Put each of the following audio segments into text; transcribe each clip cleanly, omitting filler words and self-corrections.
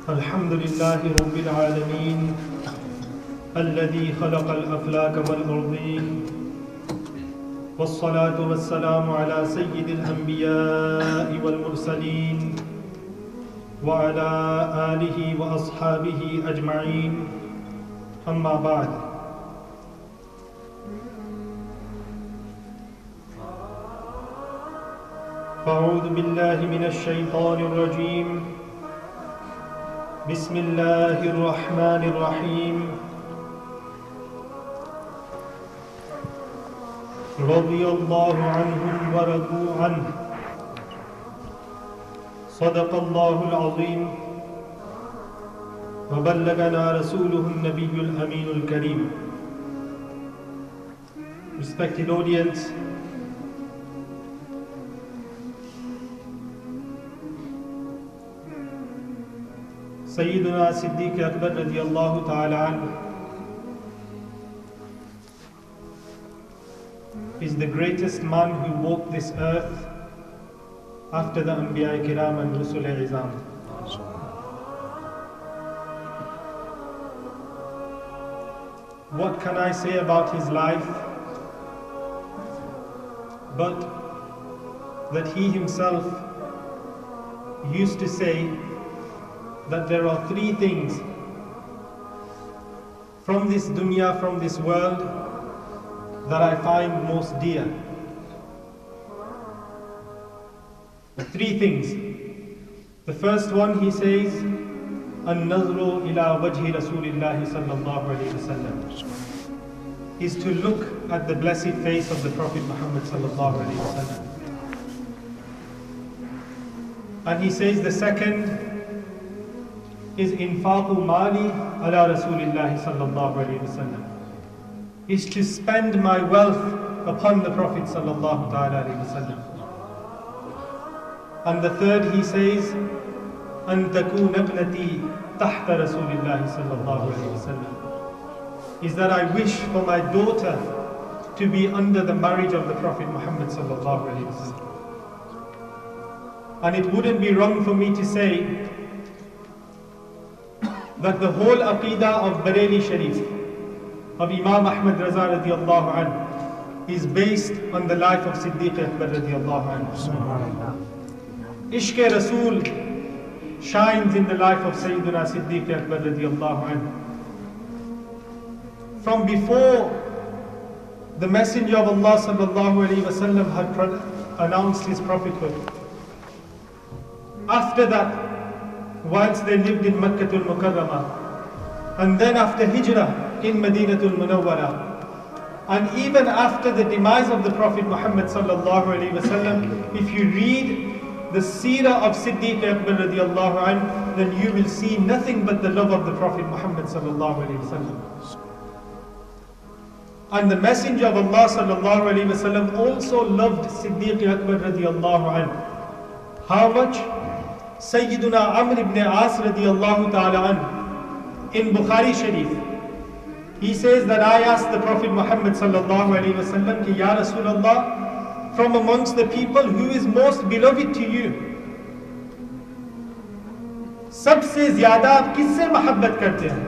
الحمد لله رب العالمين الذي خلق الأفلاك والأرضين والصلاة والسلام على سيد الأنبياء والمرسلين وعلى آله وأصحابه أجمعين أما بعد فأعوذ بالله من الشيطان الرجيم بسم الله الرحمن الرحيم رضي الله عنهم ورضوا عنه صدق الله العظيم وبلغنا رسوله النبي الأمين الكريم. Respected audience, Sayyiduna Siddiq Akbar radiyallahu ta'ala anhu is the greatest man who walked this earth after the Anbiya Kiram and Rusul Izam. What can I say about his life but that he himself used to say that there are three things from this dunya, from this world, that I find most dear. The three things. The first one, he says, An-nazru ila wajhi Rasulillahi sallallahu alayhi wa sallam, is to look at the blessed face of the Prophet Muhammad sallallahu alayhi wa sallam. And he says the second is infaqu mali ala Rasulillahi sallallahu alayhi wa sallam, is to spend my wealth upon the Prophet sallallahu alayhi wa sallam. And the third, he says, an takuna ibnati tahta Rasulillahi sallallahu alayhi wa sallam, is that I wish for my daughter to be under the marriage of the Prophet Muhammad sallallahu alayhi wa sallam. And it wouldn't be wrong for me to say that the whole aqidah of Bareilly Sharif, of Imam Ahmad Raza radiyallahu anhu, is based on the life of Siddiq Akbar radiyallahu anhu. Ishq Rasul shines in the life of Sayyidina Siddiq Akbar radiyallahu anhu. From before the Messenger of Allah sallallahu alayhi wa sallam had announced his prophethood, after that, whilst they lived in Makkatul Mukarramah, and then after Hijrah in Madinatul Munawwara, and even after the demise of the Prophet Muhammad sallallahu alaihi wasallam, if you read the seerah of Siddiq Akbar radiyallahu anhu, then you will see nothing but the love of the Prophet Muhammad sallallahu alaihi wasallam. And the Messenger of Allah sallallahu alaihi wasallam also loved Siddiq Akbar radiyallahu anhu. How much? Sayyiduna Amr ibn As radiyallahu ta'ala anhu, in Bukhari Sharif, he says that I asked the Prophet Muhammad sallallahu alayhi wa sallam, ki Ya Rasulullah, from amongst the people, who is most beloved to you? Sabse zyada aap kisse mahabbat karte hain?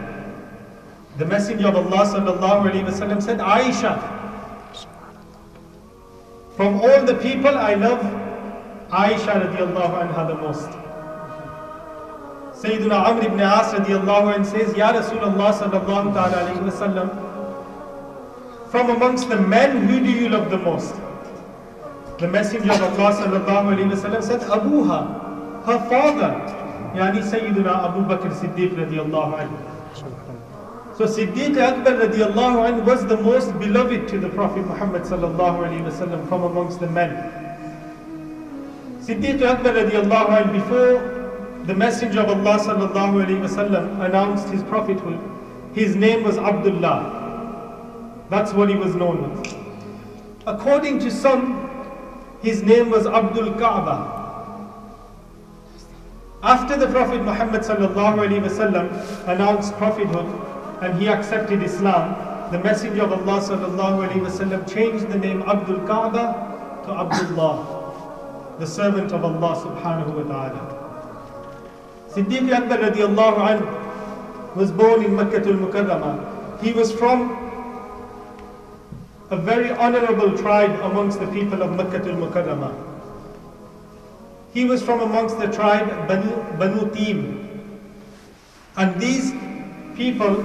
The Messenger of Allah sallallahu alayhi wa sallam said, Aisha. From all the people, I love Aisha radiyallahu anha the most. Sayyiduna Amr ibn As radiyallahu anhu says, Ya Rasulullah sallallahu alayhi wa sallam, from amongst the men, who do you love the most? The Messenger of Allah sallallahu alayhi wa sallam said, Abuha, her father, yani Sayyiduna Abu Bakr Siddiq radiyallahu anhu. So Siddiq Akbar radiyallahu anhu was the most beloved to the Prophet Muhammad sallallahu alayhi wa sallam from amongst the men. Siddiq Akbar radiyallahu anhu, before the Messenger of Allah sallallahu alayhi wa sallam announced his prophethood, his name was Abdullah. That's what he was known with. According to some, his name was Abdul Kaaba. After the Prophet Muhammad sallallahu alayhi wa sallam announced prophethood and he accepted Islam, the Messenger of Allah sallallahu alayhi wa sallam changed the name Abdul Kaaba to Abdullah, the servant of Allah subhanahu wa ta'ala. Siddiq Akbar radiallahu anhu was born in Makkah al-Mukarramah. He was from a very honorable tribe amongst the people of Makkah al-Mukarramah. He was from amongst the tribe Banu Teem. And these people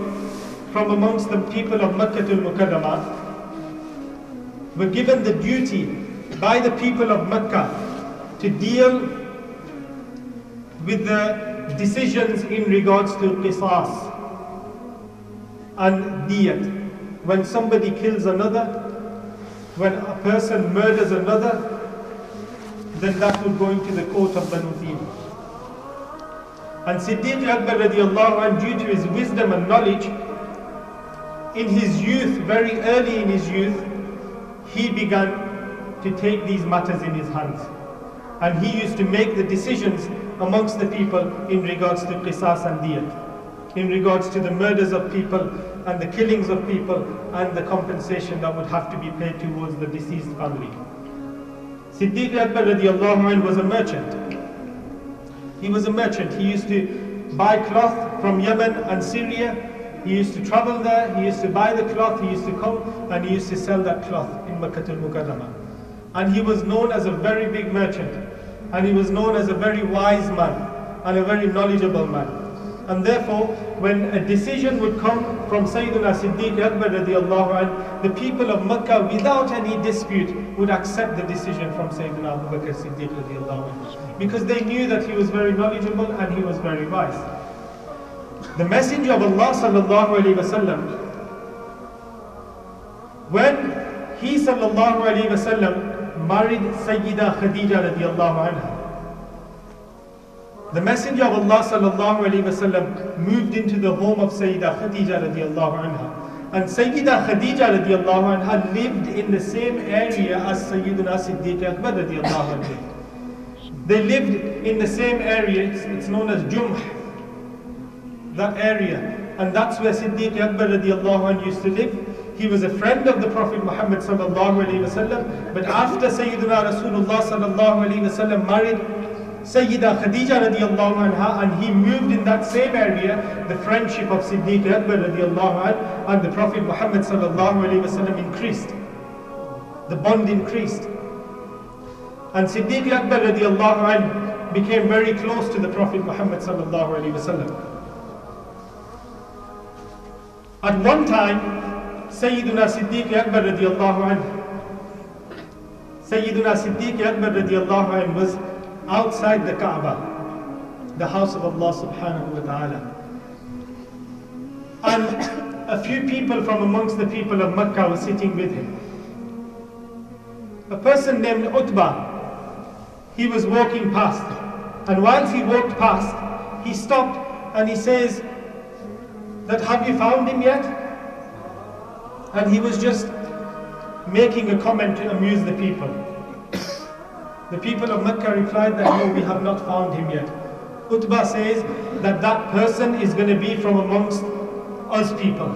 from amongst the people of Makkah al-Mukarramah were given the duty by the people of Makkah to deal with the decisions in regards to qisas and diyat. When somebody kills another, when a person murders another, then that would go into the court of Banu Teem. And Siddiq Akbar radiallahu anhu, due to his wisdom and knowledge, in his youth, very early in his youth, he began to take these matters in his hands. And he used to make the decisions amongst the people in regards to qisas and diyat, in regards to the murders of people and the killings of people and the compensation that would have to be paid towards the deceased family. Siddiq Akbar radiallahu anhu was a merchant. He was a merchant. He used to buy cloth from Yemen and Syria. He used to travel there. He used to buy the cloth. He used to come and he used to sell that cloth in Makkah al-Mukarramah. And he was known as a very big merchant. And he was known as a very wise man and a very knowledgeable man. And therefore, when a decision would come from Sayyidina Siddiq Akbar radiallahu anhu, the people of Makkah, without any dispute, would accept the decision from Sayyidina Abu Bakr Siddiq radiallahu anhu, because they knew that he was very knowledgeable and he was very wise. The Messenger of Allah sallallahu alaihi wasallam, when he sallallahu alaihi wasallam married Sayyida Khadija radiallahu anha, the Messenger of Allah sallallahu alaihi wasallam moved into the home of Sayyida Khadija radiallahu anha. And Sayyida Khadija radiallahu anha lived in the same area as Sayyidina Siddiq Akbar radiallahu anhu. They lived in the same area, it's known as Jumh, that area. And that's where Siddiq Akbar radiallahu anhu used to live. He was a friend of the Prophet Muhammad sallallahu alaihi wasallam. But after Sayyidina Rasulullah sallallahu alaihi wasallam married Sayyida Khadija radiallahu anha, and he moved in that same area, the friendship of Siddiq Akbar radiallahu anha and the Prophet Muhammad sallallahu alaihi wasallam increased. The bond increased. And Siddiq Akbar radiallahu anha became very close to the Prophet Muhammad sallallahu alaihi wasallam. At one time, Sayyiduna Siddiq Akbar radiallahu anhu, Sayyiduna Siddiq Akbar radiallahu anhu was outside the Kaaba, the house of Allah subhanahu wa ta'ala. And a few people from amongst the people of Makkah were sitting with him. A person named Utbah, he was walking past. And whilst he walked past, he stopped and he says that, "Have you found him yet?" And he was just making a comment to amuse the people. The people of Mecca replied that, "No, we have not found him yet." Utbah says that that person is going to be from amongst us people.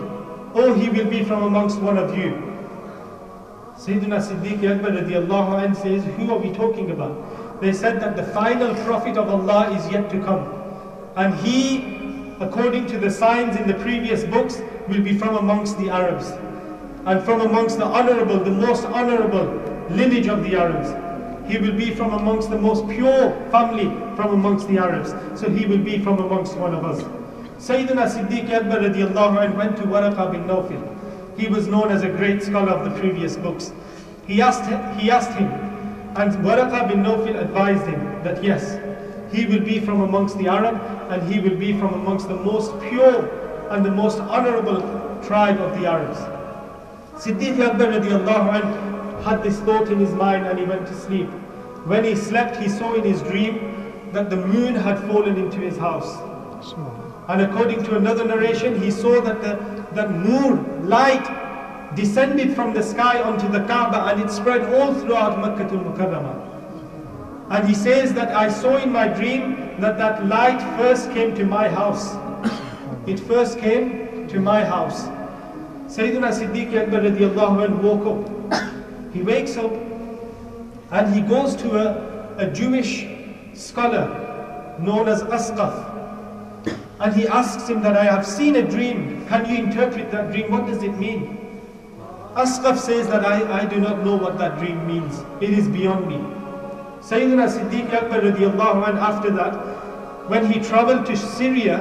Or he will be from amongst one of you. Sayyidina Siddiq Akbar radiallahu anhu says, "Who are we talking about?" They said that the final prophet of Allah is yet to come. And he, according to the signs in the previous books, will be from amongst the Arabs. And from amongst the honorable, the most honorable lineage of the Arabs. He will be from amongst the most pure family from amongst the Arabs. So he will be from amongst one of us. Sayyidina Siddiq Akbar radiallahu anhu went to Waraqah bin Nawfil. He was known as a great scholar of the previous books. He asked him, and Waraqah bin Nawfil advised him that yes, he will be from amongst the Arab, and he will be from amongst the most pure and the most honorable tribe of the Arabs. Siddiq Akbar radiallahu anhu had this thought in his mind and he went to sleep. When he slept, he saw in his dream that the moon had fallen into his house. And according to another narration, he saw that that nur, light, descended from the sky onto the Kaaba and it spread all throughout Makkah al-Mukarramah. And he says that I saw in my dream that light first came to my house. It first came to my house. Sayyidina Siddiq Akbar radiallahu anhu woke up. He wakes up and he goes to a Jewish scholar known as Asqaf. And he asks him that I have seen a dream. Can you interpret that dream? What does it mean? Asqaf says that I do not know what that dream means. It is beyond me. Sayyidina Siddiq Akbar radiallahu anhu, after that, when he traveled to Syria,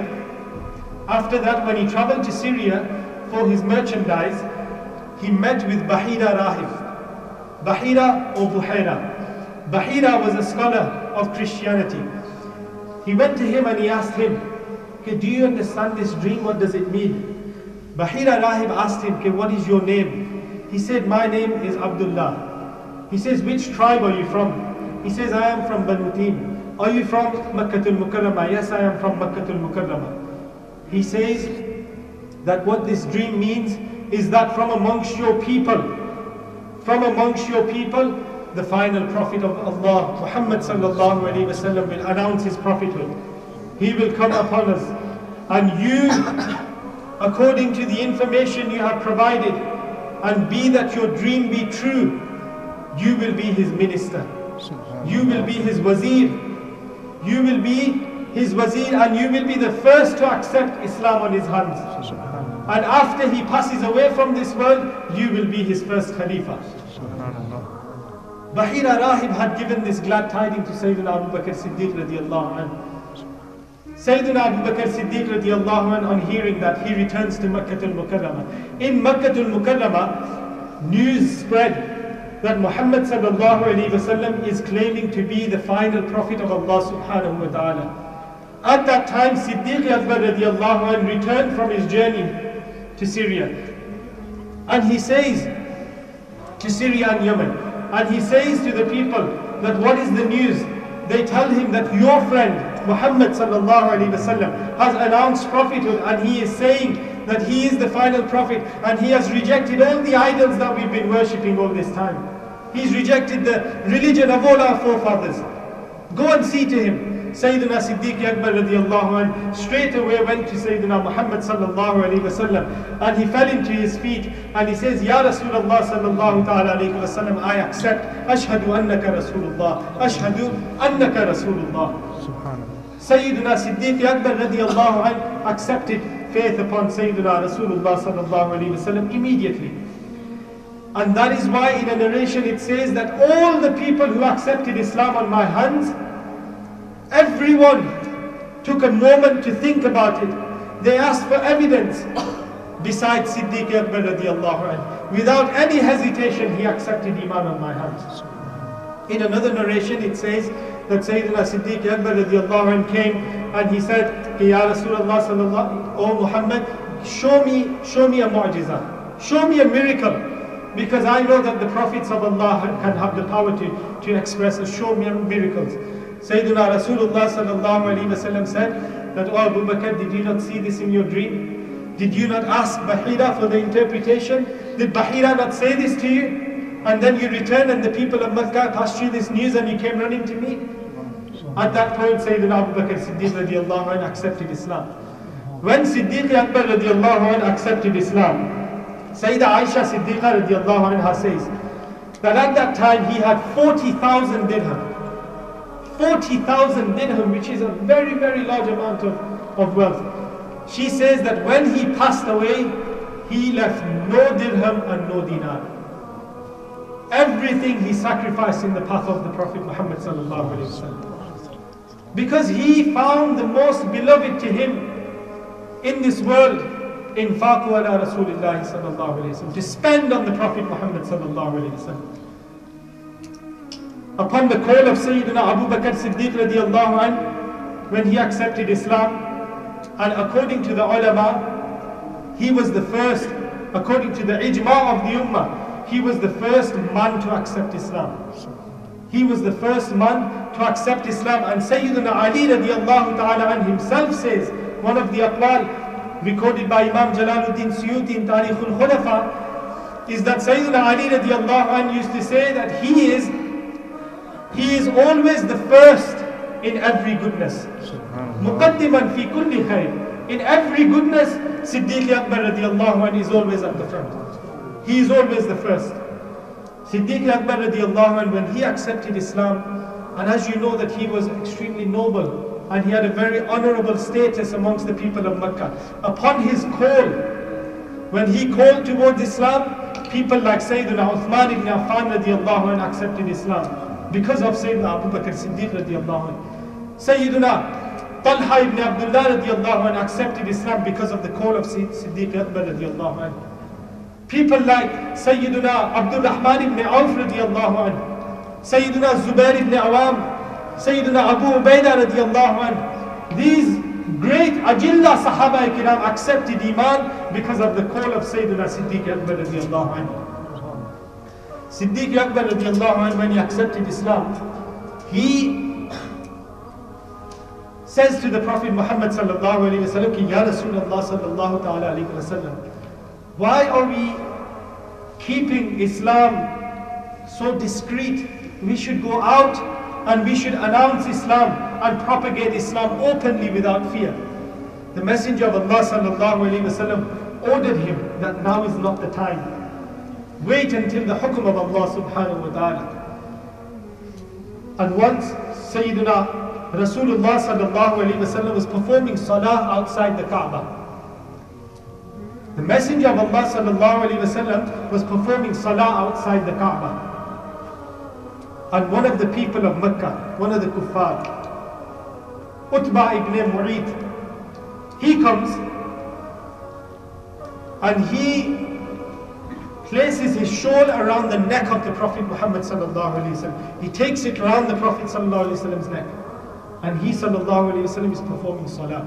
for his merchandise, he met with Bahira Rahib. Bahira or Buhaira. Bahira was a scholar of Christianity. He went to him and he asked him, okay, do you understand this dream? What does it mean? Bahira Rahib asked him, okay, what is your name? He said, my name is Abdullah. He says, which tribe are you from? He says, I am from Banu Tim. Are you from Makkatul Mukarramah? Yes, I am from Makkatul Mukarramah. He says that what this dream means is that from amongst your people, the final prophet of Allah, Muhammad sallallahu alaihi wasallam, will announce his prophethood. He will come upon us, and you, according to the information you have provided, and be that your dream be true, you will be his minister. You will be his wazir. You will be his wazir, and you will be the first to accept Islam on his hands. And after he passes away from this world, you will be his first Khalifa. Bahira Rahib had given this glad tidings to Sayyidina Abu Bakr Siddiq radiallahu anhu. Sayyidina Abu Bakr Siddiq radiallahu anhu, on hearing that, he returns to Makkatul Mukarramah. In Makkatul Mukarramah, news spread that Muhammad sallallahu alaihi wasallam is claiming to be the final prophet of Allah subhanahu wa ta'ala. At that time, Siddiq Akbar radiallahu anhu returned from his journey to Syria. And he says to Syria and Yemen, and he says to the people that what is the news? They tell him that your friend Muhammad sallallahu alaihi wasallam has announced prophethood, and he is saying that he is the final prophet, and he has rejected all the idols that we've been worshipping all this time. He's rejected the religion of all our forefathers. Go and see to him. Sayyidina Siddiq Akbar radiallahu anhu straight away went to Sayyidina Muhammad sallallahu alayhi wasallam, and he fell into his feet and he says, Ya Rasulullah sallallahu ta'ala alayhi wasallam, I accept. Ashhadu annaka Rasulullah. Ashhadu annaka Rasulullah. Sayyidina Siddiq Akbar radiallahu anhu accepted faith upon Sayyidina Rasulullah sallallahu alayhi wasallam immediately. And that is why in a narration it says that all the people who accepted Islam on my hands, everyone took a moment to think about it. They asked for evidence besides Siddiq Akbar radiallahu anhu. Without any hesitation, he accepted Iman on my hands. In another narration it says that Sayyidina Siddiq Akbar radiallahu anhu came and he said, Ya Rasulullah sallallahu, O Muhammad, show me a mu'jiza, show me a miracle, because I know that the prophets of Allah can have the power to express us. Show me miracles. Sayyidina Rasulullah sallallahu alayhi wasallam said that, oh Abu Bakr, did you not see this in your dream? Did you not ask Bahira for the interpretation? Did Bahira not say this to you? And then you returned and the people of Makkah passed you this news and you came running to me? At that point, Sayyidina Abu Bakr Siddiq radiallahu anhu accepted Islam. When Siddiq Akbar radiallahu anhu accepted Islam, Sayyidah Aisha Siddiqa radiallahu anha says that at that time he had 40,000 dirham. 40,000 dirham, which is a very, very large amount of wealth. She says that when he passed away, he left no dirham and no dinar. Everything he sacrificed in the path of the Prophet Muhammad sallallahu alaihi wasallam. Because he found the most beloved to him in this world, infaqu ala Rasulillahi sallallahu alayhi wasallam, to spend on the Prophet Muhammad sallallahu alayhi wasallam. Upon the call of Sayyidina Abu Bakr Siddiq radiallahu anhu, when he accepted Islam, and according to the ulama, he was the first, according to the ijma' of the ummah, he was the first man to accept Islam. He was the first man to accept Islam. And Sayyidina Ali radiallahu ta'ala anhu himself says, one of the aqwal recorded by Imam Jalaluddin Suyuti in Tarikh al-Khulafa, is that Sayyidina Ali radiallahu anhu used to say that he is always the first in every goodness. Muqaddiman fi kulli khair. In every goodness, Siddiq Akbar radiallahu anhu is always at the front. He is always the first. Siddiq Akbar radiallahu anhu, when he accepted Islam, and as you know that he was extremely noble, and he had a very honorable status amongst the people of Mecca. Upon his call, when he called towards Islam, people like Sayyidina Uthman ibn Affan radiallahu anh accepted Islam because of Sayyidina Abu Bakr Siddiq radiallahu anh. Sayyidina Talha ibn Abdullah radiallahu anh accepted Islam because of the call of Siddiq Akbar radiallahu anh. People like Sayyidina Abdul Rahman ibn Auf radiallahu anh, Sayyidina Zubair ibn Awam, Sayyidina Abu Ubaidah radiallahu anh. These great Ajilla Sahaba Kiram accepted Iman because of the call of Sayyidina Siddiq Akbar radiallahu anh. Siddiq Akbar radiallahu anh, when he accepted Islam, he says to the Prophet Muhammad sallallahu alayhi wa sallam, Ki Ya Rasulullah sallallahu ta'ala alayhi wa sallam, why are we keeping Islam so discreet? We should go out and we should announce Islam and propagate Islam openly without fear. The Messenger of Allah sallallahu alayhi wa sallam ordered him that now is not the time. Wait until the hukum of Allah subhanahu wa ta'ala. And once Sayyidina Rasulullah sallallahu alayhi wa sallam was performing salah outside the Kaaba. The Messenger of Allah sallallahu alayhi wa sallam was performing salah outside the Kaaba. And one of the people of Mecca, one of the kuffar, Utbah ibn Mu'ayt, he comes and he places his shawl around the neck of the Prophet Muhammad sallallahu alayhi wa sallam. He takes it around the Prophet sallallahu alayhi wa sallam's neck, and he sallallahu alayhi wa sallam is performing salah.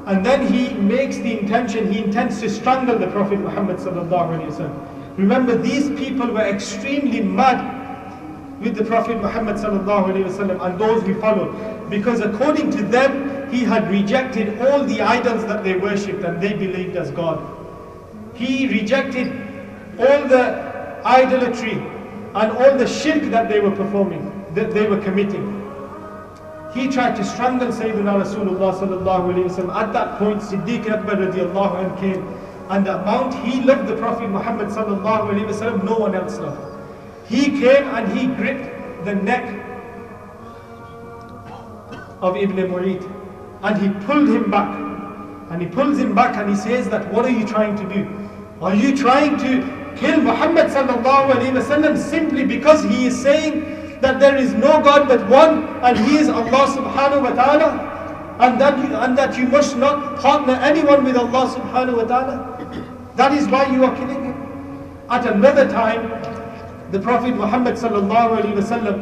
And then he makes the intention, he intends to strangle the Prophet Muhammad sallallahu alayhi wa sallam. Remember, these people were extremely mad with the Prophet Muhammad sallallahu alayhi wa sallam and those who followed, because according to them, he had rejected all the idols that they worshipped and they believed as God. He rejected all the idolatry and all the shirk that they were performing, that they were committing. He tried to strangle Sayyidina Rasulullah sallallahu alayhi wa sallam. At that point, Siddiq Akbar radiallahu anh came, and the amount he loved the Prophet Muhammad sallallahu alayhi wa sallam, no one else loved. He came and he gripped the neck of Ibn Mu'ayt and he pulled him back. And he pulls him back and he says that, what are you trying to do? Are you trying to kill Muhammad sallallahu alayhi wa sallam simply because he is saying that there is no God but one and he is Allah subhanahu wa ta'ala, and that you must not partner anyone with Allah subhanahu wa ta'ala? That is why you are killing him. At another time, the Prophet Muhammad sallallahu alayhi wa sallam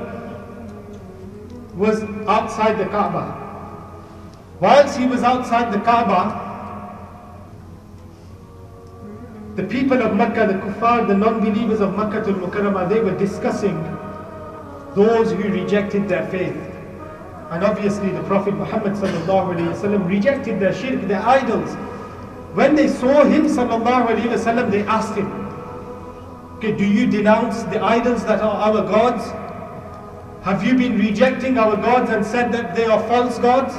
was outside the Kaaba. Whilst he was outside the Kaaba, the people of Mecca, the kuffar, the non-believers of Makkah al-Mukarramah, they were discussing those who rejected their faith. And obviously the Prophet Muhammad sallallahu alayhi wa sallam rejected their shirk, their idols. When they saw him sallallahu alayhi wa sallam, they asked him, okay, do you denounce the idols that are our gods? Have you been rejecting our gods and said that they are false gods?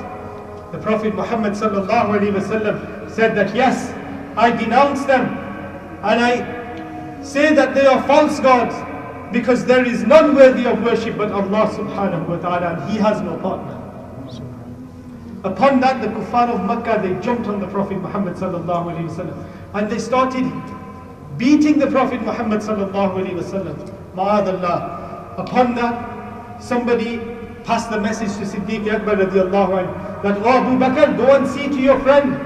The Prophet Muhammad sallallahu alayhi wa sallam said that yes, I denounce them and I say that they are false gods, because there is none worthy of worship but Allah subhanahu wa ta'ala, and He has no partner. Upon that, the kuffar of Makkah, they jumped on the Prophet Muhammad sallallahu alayhi wa sallam and they started beating the Prophet Muhammad sallallahu alayhi wa sallam. Ma'adallah. Upon that, somebody passed the message to Siddiq Akbar radiallahu anhu that, oh Abu Bakr, go and see to your friend.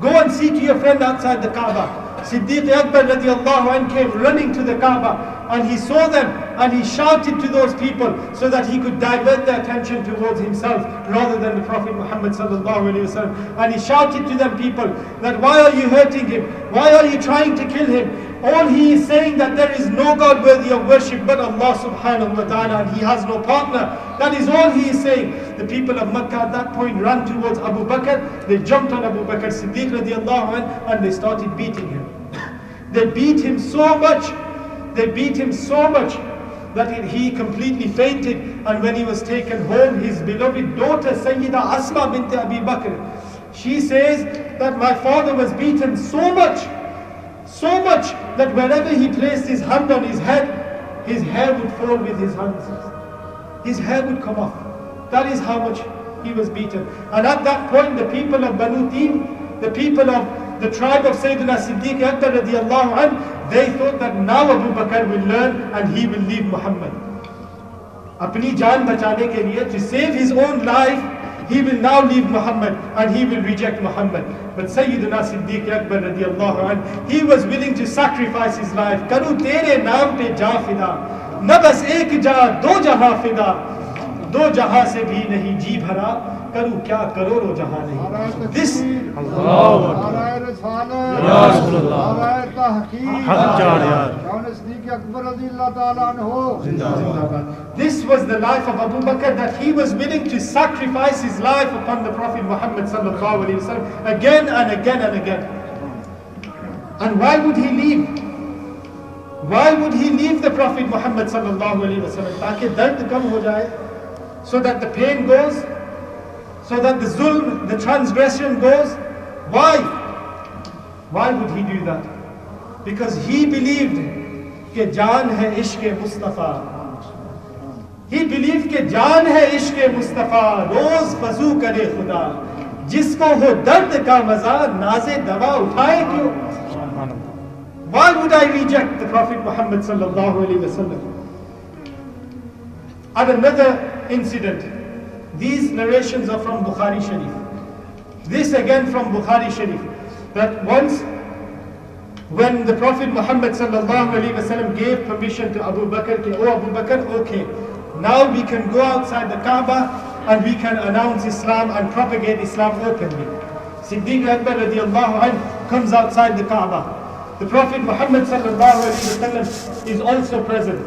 Go and see to your friend outside the Kaaba. Siddiq Akbar radiallahu anhu came running to the Kaaba and he saw them and he shouted to those people so that he could divert their attention towards himself rather than the Prophet Muhammad sallallahu alayhi wa sallam. And he shouted to them people that, why are you hurting him? Why are you trying to kill him? All he is saying that there is no God worthy of worship but Allah subhanahu wa ta'ala, and he has no partner. That is all he is saying. The people of Makkah at that point ran towards Abu Bakr. They jumped on Abu Bakr Siddiq radiallahu anhu and they started beating him. They beat him so much. They beat him so much that he completely fainted. And when he was taken home, his beloved daughter Sayyida Asma bint Abi Bakr, she says that my father was beaten so much that whenever he placed his hand on his head, his hair would fall with his hands. His hair would come off. That is how much he was beaten. And at that point, the people of Banu Tim, the people of the tribe of Sayyidina Siddiq Akbar radiallahu anh, they thought that now Abu Bakr will learn and he will leave Muhammad. Apni jaan bachane ke liye, to save his own life, he will now leave Muhammad and he will reject Muhammad. But Sayyidina Siddiq Akbar radiallahu anh, he was willing to sacrifice his life. Karu tere naam pe ja fida, na bas ek ja, do jahan fida, do jahan se bhi nahi ji bhara, karu kya karoro jahan nahi. This This was the life of Abu Bakr, that he was willing to sacrifice his life upon the Prophet Muhammad sallallahu alaihi wasallam again and again and again. And why would he leave? Why would he leave the Prophet Muhammad sallallahu alaihi wasallam? Taaki dard kam ho jaye, so that the pain goes, so that the zulm, the transgression goes. Why? Why would he do that? Because he believed कि जान है इश्क़ Mustafa. He believed कि जान है इश्क़ मुस्तफ़ा, रोज़ फज़ू करे खुदा, जिसको हो दर्द का मज़ा, नाज़े दवा उठाए क्यों? Why would I reject the Prophet Muhammad sallallahu alaihi wasallam? And another incident. These narrations are from Bukhari Sharif. This again from Bukhari Sharif. That once, when the Prophet Muhammad sallallahu alaihi wasallam gave permission to Abu Bakr, oh Abu Bakr, okay, now we can go outside the Kaaba and we can announce Islam and propagate Islam openly. Siddiq Akbar radiallahu anh comes outside the Kaaba. The Prophet Muhammad sallallahu alaihi wasallam is also present.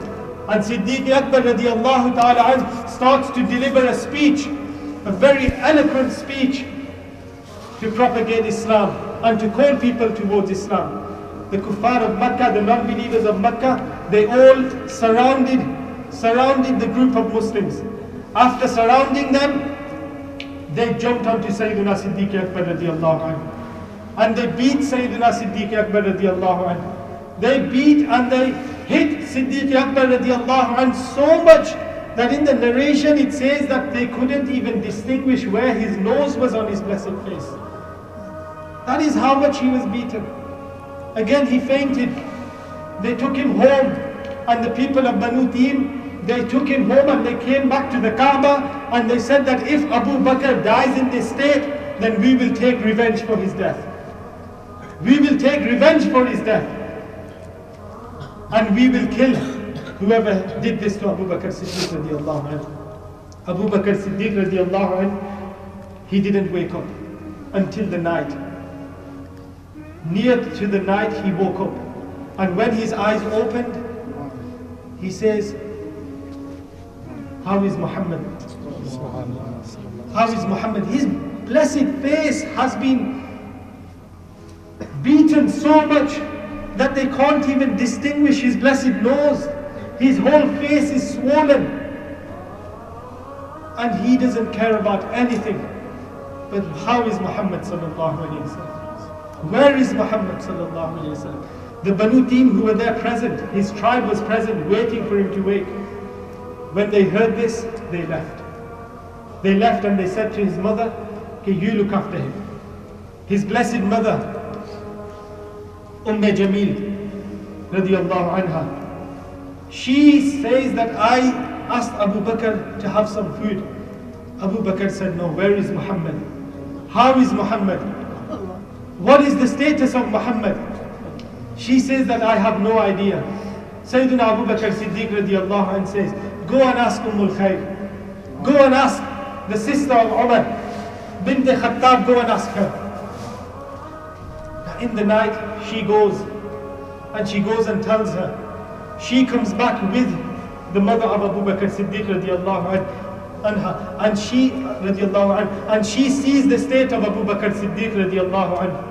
And Siddiq Akbar radiallahu ta'ala anh starts to deliver a speech, a very eloquent speech to propagate Islam and to call people towards Islam. The kuffar of Makkah, the non-believers of Makkah, they all surrounded the group of Muslims. After surrounding them, they jumped onto Sayyidina Siddiq Akbar radiallahu anhu. And they beat Sayyidina Siddiq Akbar radiallahu anhu. They beat and they hit Siddiq Akbar radiallahu anhu so much that in the narration it says that they couldn't even distinguish where his nose was on his blessed face. That is how much he was beaten. Again he fainted. They took him home, and the people of Banu Tim, they took him home and they came back to the Kaaba and they said that if Abu Bakr dies in this state, then we will take revenge for his death. We will take revenge for his death. And we will kill whoever did this to Abu Bakr Siddiq radiallahu anhu. Abu Bakr Siddiq radiallahu anhu, he didn't wake up until the night. Near to the night he woke up. And when his eyes opened, he says, how is Muhammad? How is Muhammad? His blessed face has been beaten so much that they can't even distinguish his blessed nose. His whole face is swollen. And he doesn't care about anything. But how is Muhammad sallallahu alayhi wa sallam? Where is Muhammad sallallahu alayhi wa sallam? The Banu Tim who were there present, his tribe was present, waiting for him to wake. When they heard this, they left. They left and they said to his mother, okay, you look after him. His blessed mother, Jamil radiallahu anha, she says that I asked Abu Bakr to have some food. Abu Bakr said, no, where is Muhammad? How is Muhammad? What is the status of Muhammad? She says that I have no idea. Sayyidina Abu Bakr Siddiq radiallahu anhu says, go and ask Ummul Khair. Go and ask the sister of Umar bint Khattab, go and ask her. In the night she goes and tells her. She comes back with the mother of Abu Bakr Siddiq radiallahu anha, and she radiallahu anha, and she sees the state of Abu Bakr Siddiq radiallahu anha.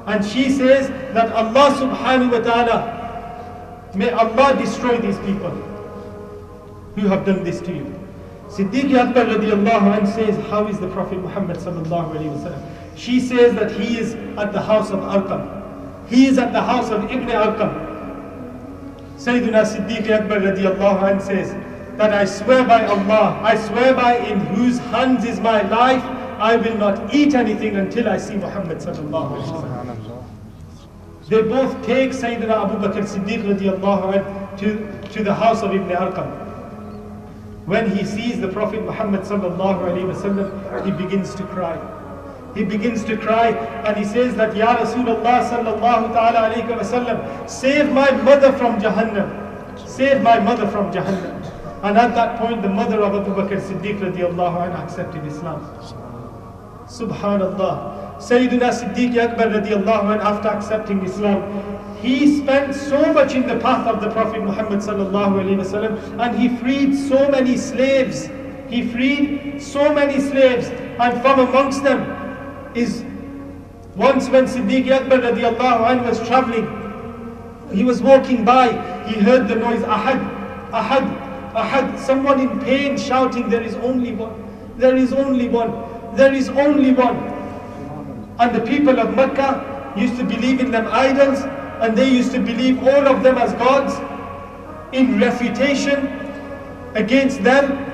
And she says that Allah subhanahu wa ta'ala, may Allah destroy these people who have done this to you. Siddiq Akbar radiallahu anhu says, how is the Prophet Muhammad sallallahu alayhi wa sallam? She says that he is at the house of Arqam. He is at the house of Ibn Arqam. Sayyidina Siddiq Akbar radiallahu anhu says that I swear by Allah, I swear by in whose hands is my life, I will not eat anything until I see Muhammad sallallahu alaihi wasallam. They both take Sayyidina Abu Bakr Siddiq radiallahu anhu to the house of Ibn Arqam. When he sees the Prophet Muhammad sallallahu alaihi wasallam, he begins to cry. He begins to cry and he says that, Ya Rasulullah sallallahu ta'ala alayhi wa sallam, save my mother from Jahannam. Save my mother from Jahannam. And at that point, the mother of Abu Bakr Siddiq radiallahu anhu accepted Islam. Subhanallah. Sayyidina Siddiq Akbar radiallahu anhu, after accepting Islam, he spent so much in the path of the Prophet Muhammad sallallahu alayhi wa sallam, and he freed so many slaves. He freed so many slaves, and from amongst them is once when Siddiq Akbar radiallahu anhu was traveling, he was walking by, he heard the noise, Ahad, Ahad, Ahad, someone in pain shouting, there is only one, there is only one, there is only one. And the people of Mecca used to believe in them idols, and they used to believe all of them as gods. In refutation against them,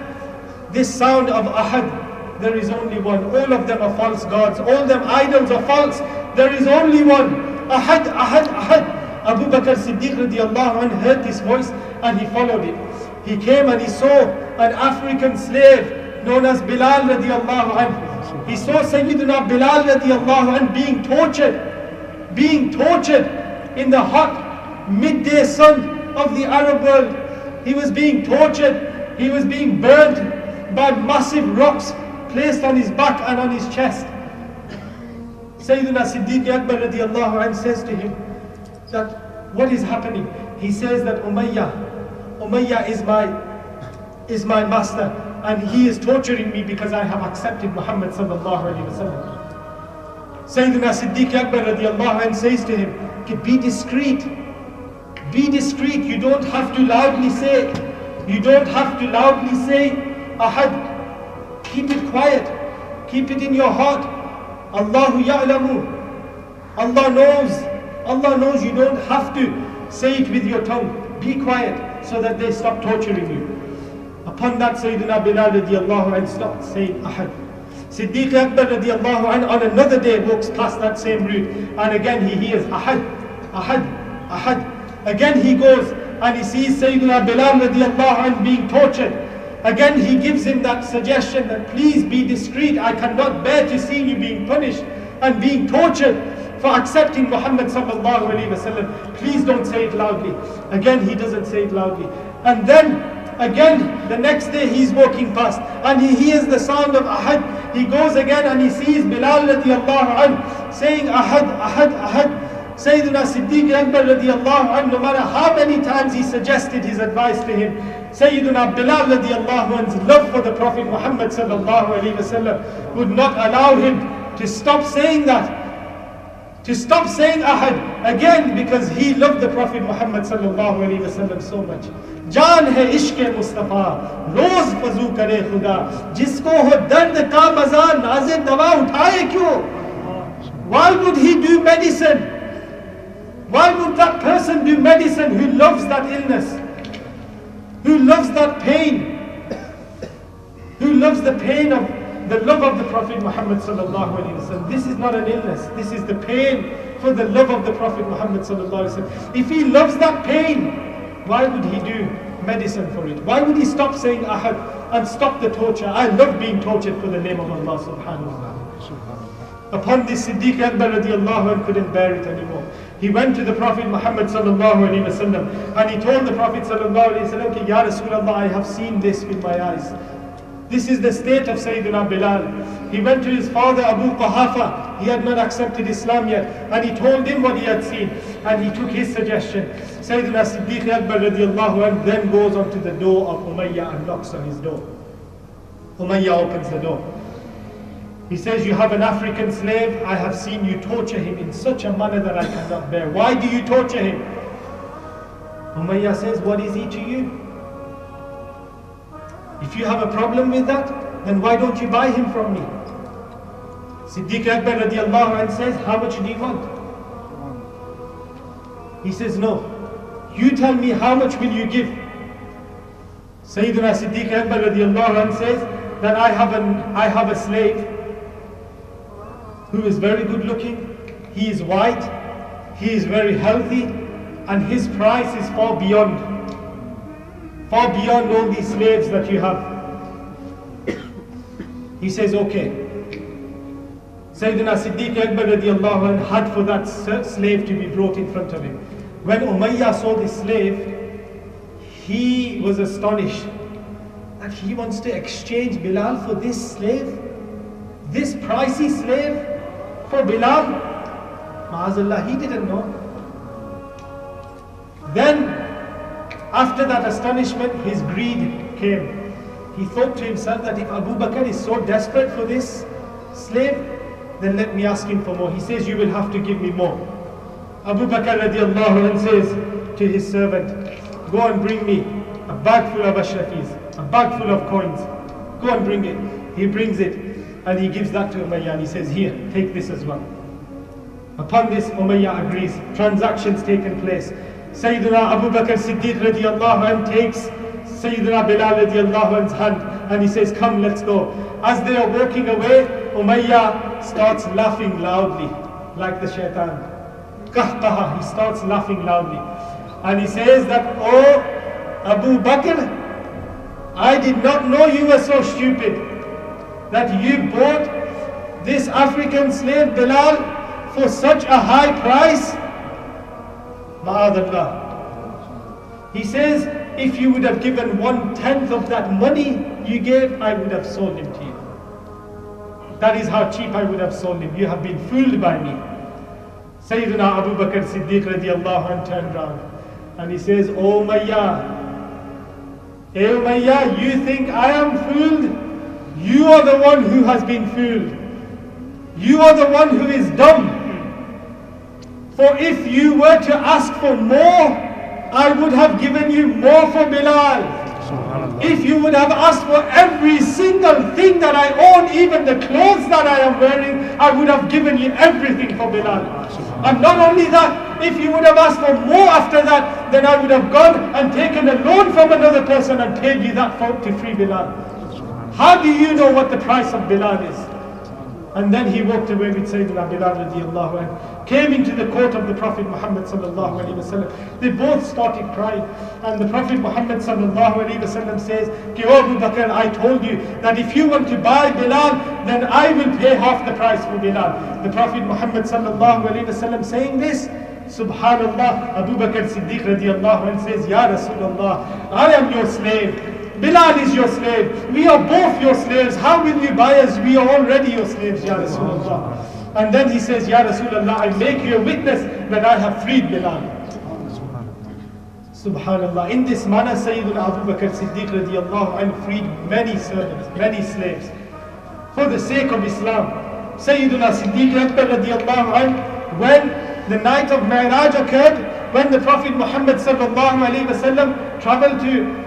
this sound of Ahad, there is only one. All of them are false gods. All them idols are false. There is only one. Ahad, Ahad, Ahad. Abu Bakr Siddiq radiallahu anhu heard this voice and he followed it. He came and he saw an African slave known as Bilal radiallahu anhu. He saw Sayyidina Bilal radiallahu anhu being tortured in the hot midday sun of the Arab world. He was being tortured. He was being burned by massive rocks placed on his back and on his chest. Sayyidina Siddiq Akbar radiallahu anhu says to him that, what is happening? He says that Umayyah is my master, and he is torturing me because I have accepted Muhammad sallallahu alaihi wasallam. Sayyidina Siddiq Akbar radiallahu anhu says to him, be discreet. Be discreet. You don't have to loudly say it. You don't have to loudly say Ahad. Keep it quiet. Keep it in your heart. Allahu ya'lamu. Allah knows. Allah knows. You don't have to say it with your tongue. Be quiet so that they stop torturing you. Upon that, Sayyidina Bilal radiallahu anhu stopped saying Ahad. Siddiq Akbar radiallahu anhu on another day walks past that same route, and again he hears Ahad, Ahad, Ahad. Again he goes and he sees Sayyidina Bilal radiallahu anhu being tortured. Again he gives him that suggestion that please be discreet. I cannot bear to see you being punished and being tortured for accepting Muhammad sallallahu alaihi wasallam. Please don't say it loudly. Again he doesn't say it loudly. And then again the next day he's walking past and he hears the sound of Ahad. He goes again and he sees Bilal radiallahu anhu saying Ahad, Ahad, Ahad. Sayyidina Siddiq Akbar radiallahu anhu, no matter how many times he suggested his advice to him, Sayyidina Bilal radiallahu anhu's love for the Prophet Muhammad sallallahu alaihi wasallam would not allow him to stop saying that, to stop saying Ahad again, because he loved the Prophet Muhammad sallallahu alaihi wasallam so much. Jaan hai ishq Mustafa, roz fazoo kare khuda, jisko ho dard ka maza naze dawa uthaye kyo? Why would he do medicine? Why would that person do medicine who loves that illness? Who loves that pain? Who loves the pain of the love of the Prophet Muhammad sallallahu alaihi wasallam? This is not an illness. This is the pain for the love of the Prophet Muhammad sallallahu alaihi wasallam. If he loves that pain, why would he do medicine for it? Why would he stop saying Ahad and stop the torture? I love being tortured for the name of Allah subhanahu wa ta'ala. Upon this, Siddiq Akbar radiallahu anhu couldn't bear it anymore. He went to the Prophet Muhammad sallallahu alaihi wasallam and he told the Prophet sallallahu alaihi wasallam, Ya Rasulullah, I have seen this with my eyes. This is the state of Sayyidina Bilal. He went to his father Abu Quhafa. He had not accepted Islam yet, and he told him what he had seen, and he took his suggestion. Sayyidina Siddiq Akbar radiallahu anhu then goes onto the door of Umayyah and knocks on his door. Umayyah opens the door. He says, you have an African slave. I have seen you torture him in such a manner that I cannot bear. Why do you torture him? Umayyah says, what is he to you? If you have a problem with that, then why don't you buy him from me? Siddiq Akbar radiallahu anhu says, how much do you want? He says, no. You tell me how much will you give? Sayyidina Siddiq Akbar radiallahu anh says that I have a slave who is very good looking, he is white, he is very healthy, and his price is far beyond all these slaves that you have. He says, okay. Sayyidina Siddiq Akbar radiallahu anh had for that slave to be brought in front of him. When Umayyah saw this slave, he was astonished that he wants to exchange Bilal for this slave, this pricey slave for Bilal. Ma'azallah, he didn't know. Then, after that astonishment, his greed came. He thought to himself that if Abu Bakr is so desperate for this slave, then let me ask him for more. He says, you will have to give me more. Abu Bakr radiallahu anh says to his servant, go and bring me a bag full of ashrafis, a bag full of coins. Go and bring it. He brings it and he gives that to Umayyah and he says, here, take this as well. Upon this, Umayyah agrees. Transactions taken place. Sayyidina Abu Bakr Siddiq radiallahu anh takes Sayyidina Bilal radiallahu anh's hand and he says, come, let's go. As they are walking away, Umayyah starts laughing loudly, like the shaitan. Qahqaha, he starts laughing loudly. And he says that, oh Abu Bakr, I did not know you were so stupid that you bought this African slave Bilal for such a high price. Ma'adallah. He says, if you would have given 1/10 of that money you gave, I would have sold him to you. That is how cheap I would have sold him. You have been fooled by me. Sayyidina Abu Bakr Siddiq radiallahu anh turned round and he says, oh Umayyah, hey Umayyah, you think I am fooled? You are the one who has been fooled. You are the one who is dumb. For if you were to ask for more, I would have given you more for Bilal. If you would have asked for every single thing that I own, even the clothes that I am wearing, I would have given you everything for Bilal. And not only that, if you would have asked for more after that, then I would have gone and taken a loan from another person and paid you that to free Bilal. How do you know what the price of Bilal is? And then he walked away with Sayyidina Bilal radiallahu anh, came into the court of the Prophet Muhammad sallallahu alayhi wasallam. They both started crying. And the Prophet Muhammad sallallahu alayhi wasallam says, oh Abu Bakr, I told you that if you want to buy Bilal, then I will pay half the price for Bilal. The Prophet Muhammad sallallahu alayhi wasallam saying this, Subhanallah, Abu Bakr Siddiq radiallahu anh says, Ya Rasulullah, I am your slave. Bilal is your slave. We are both your slaves. How will you buy us? We are already your slaves, Ya Rasulullah. And then he says, Ya Rasulullah, I make you a witness that I have freed Bilal. Subhanallah. In this manner, Sayyidina Abu Bakr Siddiq radiallahu anh freed many servants, many slaves, for the sake of Islam. Sayyidina Siddiq Akbar radiallahu anh, when the night of Mi'raj occurred, when the Prophet Muhammad sallallahu alayhi wasallam traveled to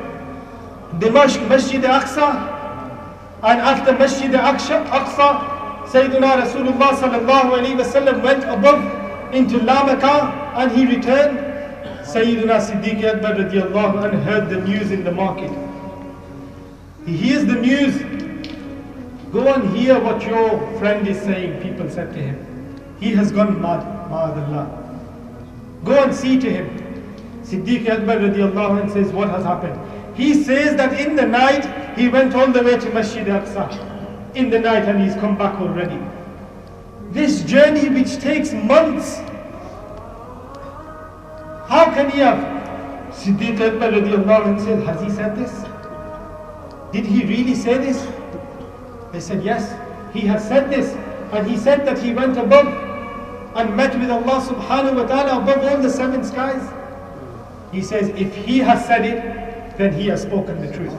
Dimashq, Masjid Aqsa, and after Masjid Aqsa, Sayyidina Rasulullah sallallahu alayhi wasallam went above into Lamaka and he returned. Sayyidina Siddiq Akbar radiallahu anh heard the news in the market. He hears the news. Go and hear what your friend is saying, people said to him. He has gone mad, ma'adallah. Go and see to him. Siddiq Akbar radiallahu anh says, what has happened? He says that in the night, he went all the way to Masjid Aqsa. In the night, and he's come back already. This journey which takes months, how can he have? Siddiq Akbar radiallahu anh said, has he said this? Did he really say this? They said, yes, he has said this. And he said that he went above and met with Allah subhanahu wa ta'ala above all the seven skies. He says, if he has said it, then he has spoken the truth.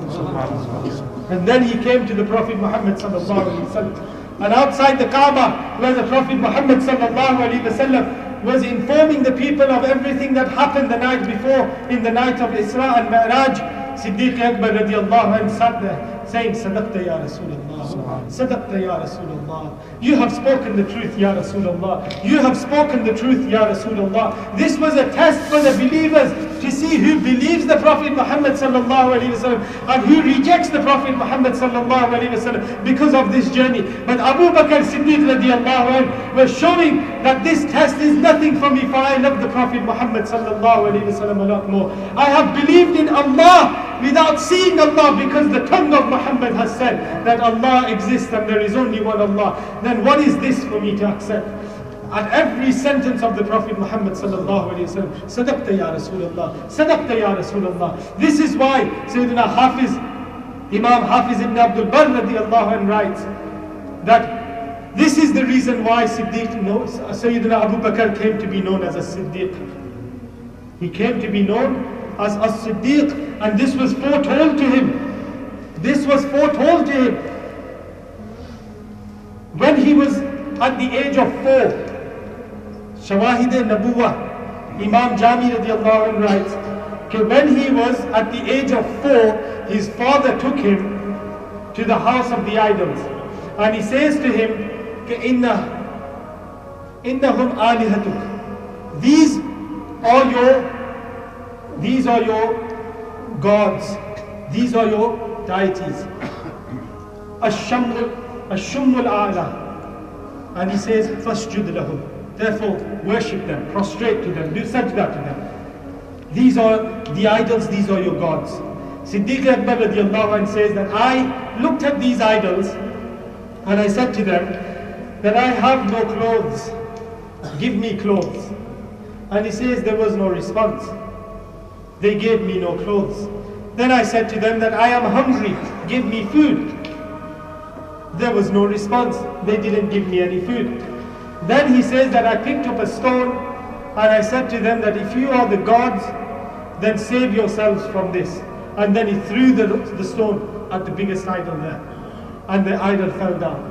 And then he came to the Prophet Muhammad sallallahu alaihi wasallam. And outside the Kaaba, where the Prophet Muhammad sallallahu alaihi wasallam was informing the people of everything that happened the night before, in the night of Isra and Mi'raj, Siddiq Akbar radiallahu anh sat there saying, Sadaqta ya Rasulullah. Sadaqta ya Rasulullah. You have spoken the truth, ya Rasulullah. You have spoken the truth, ya Rasulullah. This was a test for the believers to see who believes the Prophet Muhammad sallallahu alaihi wasallam and who rejects the Prophet Muhammad sallallahu alaihi wasallam because of this journey. But Abu Bakr Siddiq radiallahu anhu was showing that this test is nothing for me, for I love the Prophet Muhammad sallallahu alaihi wasallam a lot more. I have believed in Allah without seeing Allah, because the tongue of Muhammad has said that Allah exists and there is only one Allah. Then what is this for me to accept? At every sentence of the Prophet Muhammad sallallahu alaihi wasallam, Sadaqta ya Rasulullah, Sadaqta ya Rasulullah. This is why Sayyidina Hafiz, Imam Hafiz ibn Abdul Barr radiallahu anhu writes that this is the reason why Sayyidina Abu Bakr came to be known as a Siddiq. He came to be known as a Siddiq, and this was foretold to him. This was foretold to him when he was at the age of 4. Shawahid Nabuwa, Imam Jami radiallahu anhu writes, when he was at the age of 4, his father took him to the house of the idols, and he says to him, Innahum alihatuk. These are your gods. These are your deities. Ash-Shummul A'la. And he says, Fasjud lahum. Therefore, worship them, prostrate to them, do sajda to them. These are the idols, these are your gods. Siddiq Akbar radiallahu anhu says that I looked at these idols and I said to them that I have no clothes. Give me clothes. And he says there was no response. They gave me no clothes. Then I said to them that I am hungry, give me food. There was no response. They didn't give me any food. Then he says that I picked up a stone and I said to them that if you are the gods, then save yourselves from this. And then he threw the stone at the biggest idol there. And the idol fell down.